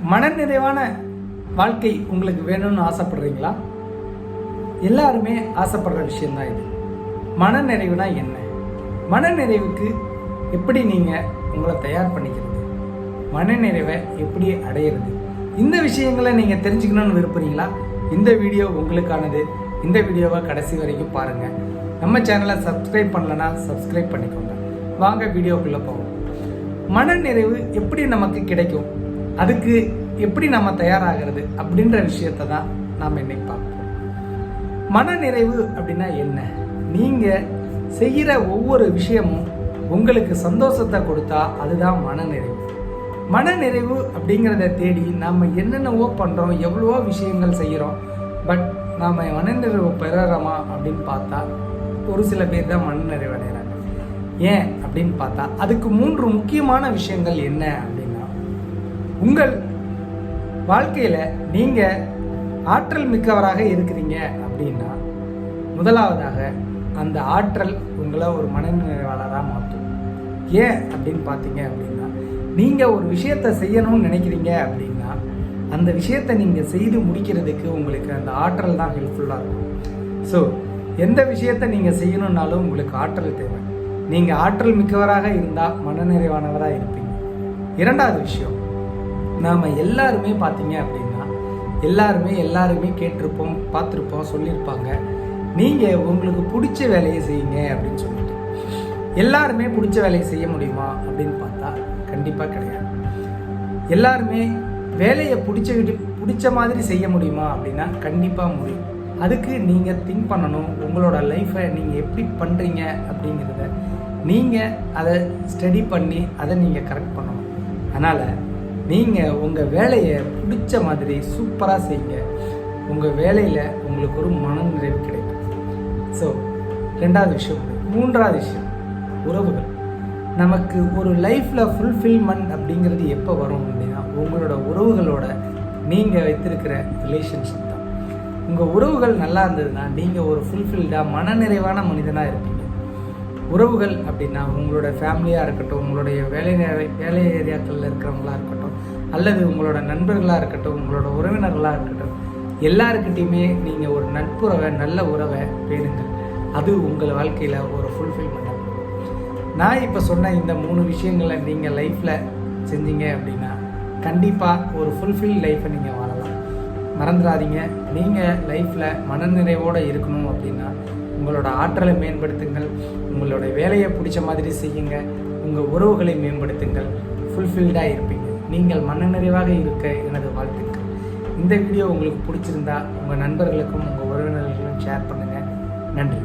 மனநிறைவான வாழ்க்கை உங்களுக்கு வேணும்னு ஆசைப்படுறீங்களா? எல்லாருமே ஆசைப்படுற விஷயம்தான் இது. மனநிறைவுனா என்ன? மனநிறைவுக்கு எப்படி நீங்கள் உங்களை தயார் பண்ணிக்கிறது? மனநிறைவை எப்படி அடையிறது? இந்த விஷயங்களை நீங்கள் தெரிஞ்சுக்கணும்னு விரும்புகிறீங்களா? இந்த வீடியோ உங்களுக்கானது. இந்த வீடியோவை கடைசி வரைக்கும் பாருங்கள். நம்ம சேனலை சப்ஸ்கிரைப் பண்ணலன்னா சப்ஸ்கிரைப் பண்ணிக்கோங்க. வாங்க வீடியோக்குள்ளே போவோம். மனநிறைவு எப்படி நமக்கு கிடைக்கும், அதுக்கு எப்படி நம்ம தயாராகிறது அப்படின்ற விஷயத்தை தான் நாம் இன்னைக்கு பார்ப்போம். மனநிறைவு அப்படின்னா என்ன? நீங்கள் செய்கிற ஒவ்வொரு விஷயமும் உங்களுக்கு சந்தோஷத்தை கொடுத்தா அதுதான் மனநிறைவு. மனநிறைவு அப்படிங்கிறத தேடி நாம் என்னென்னவோ பண்ணுறோம், எவ்வளவோ விஷயங்கள் செய்கிறோம். பட் நாம் மனநிறைவு பெறறோமா அப்படின்னு பார்த்தா ஒரு சில பேர் தான் மனநிறைவு அடைகிறாங்க. ஏன் அப்படின்னு பார்த்தா அதுக்கு 3 முக்கியமான விஷயங்கள் என்ன அப்படின்னா, உங்கள் வாழ்க்கையில் நீங்கள் ஆற்றல் மிக்கவராக இருக்கிறீங்க அப்படின்னா முதலாவதாக அந்த ஆற்றல் உங்களை ஒரு மனநிறைவாளராக மாற்றும். ஏன் அப்படின்னு பார்த்தீங்க அப்படின்னா, நீங்கள் ஒரு விஷயத்தை செய்யணும்னு நினைக்கிறீங்க அப்படின்னா அந்த விஷயத்தை நீங்கள் செய்து முடிக்கிறதுக்கு உங்களுக்கு அந்த ஆற்றல் தான் ஹெல்ப்ஃபுல்லாக இருக்கும். ஸோ எந்த விஷயத்தை நீங்கள் செய்யணுன்னாலும் உங்களுக்கு ஆற்றல் தேவை. நீங்கள் ஆற்றல் மிக்கவராக இருந்தால் மனநிறைவானவராக இருப்பீங்க. இரண்டாவது விஷயம், நாம் எல்லாருமே பார்த்தீங்க அப்படின்னா எல்லாருமே கேட்டிருப்போம், பார்த்துருப்போம், சொல்லியிருப்பாங்க, நீங்கள் உங்களுக்கு பிடிச்ச வேலையை செய்யுங்க அப்படின்னு சொல்லிட்டு. எல்லாருமே பிடிச்ச வேலையை செய்ய முடியுமா அப்படின்னு பார்த்தா கண்டிப்பாக கிடையாது. எல்லாருமே வேலையை பிடிச்ச மாதிரி செய்ய முடியுமா அப்படின்னா கண்டிப்பாக முடியும். அதுக்கு நீங்கள் திங்க் பண்ணணும். உங்களோட லைஃப்பை நீங்கள் எப்படி பண்ணுறீங்க அப்படிங்கிறத நீங்கள் அதை ஸ்டடி பண்ணி அதை நீங்கள் கரெக்ட் பண்ணணும். அதனால் நீங்கள் உங்கள் வேலையை பிடிச்ச மாதிரி சூப்பராக செய்யுங்க. உங்கள் வேலையில் உங்களுக்கு ஒரு மனநிறைவு கிடைக்கும். ஸோ 2வது விஷயம். 3வது விஷயம், உறவுகள். நமக்கு ஒரு லைஃப்பில் ஃபுல்ஃபில்மெண்ட் அப்படிங்கிறது எப்போ வரும் அப்படின்னா உங்களோட உறவுகளோட நீங்கள் வைத்திருக்கிற ரிலேஷன்ஷிப் தான். உங்கள் உறவுகள் நல்லா இருந்ததுன்னா நீங்கள் ஒரு ஃபுல்ஃபில்டாக மனநிறைவான மனிதனாக இருப்பீங்க. உறவுகள் அப்படின்னா உங்களோட ஃபேமிலியாக இருக்கட்டும், உங்களுடைய வேலை ஏரியாக்களில் இருக்கிறவங்களா இருக்கட்டும், அல்லது உங்களோட நண்பர்களாக இருக்கட்டும், உங்களோட உறவினர்களாக இருக்கட்டும், எல்லாருக்கிட்டையுமே நீங்கள் ஒரு நட்புறவை, நல்ல உறவை பேணுங்கள். அது உங்கள் வாழ்க்கையில் ஒரு ஃபுல்ஃபில்மெண்ட். நான் இப்போ சொன்ன இந்த 3 விஷயங்களை நீங்கள் லைஃப்பில் செஞ்சீங்க அப்படின்னா கண்டிப்பாக ஒரு ஃபுல்ஃபில் லைஃப்பை நீங்கள் வாழலாம். மறந்துடாதீங்க, நீங்கள் லைஃப்பில் மனநிறைவோடு இருக்கணும் அப்படின்னா உங்களோட ஆற்றலை மேம்படுத்துங்கள், உங்களோட வேலையை பிடிச்ச மாதிரி செய்யுங்க, உங்கள் உறவுகளை மேம்படுத்துங்கள், ஃபுல்ஃபில்டாக இருப்பீங்க. நீங்கள் மனநிறைவாக இருக்க எனது வாழ்த்துக்கள். இந்த வீடியோ உங்களுக்கு பிடிச்சிருந்தா உங்கள் நண்பர்களுக்கும் உங்கள் உறவினர்களுக்கும் ஷேர் பண்ணுங்கள். நன்றி.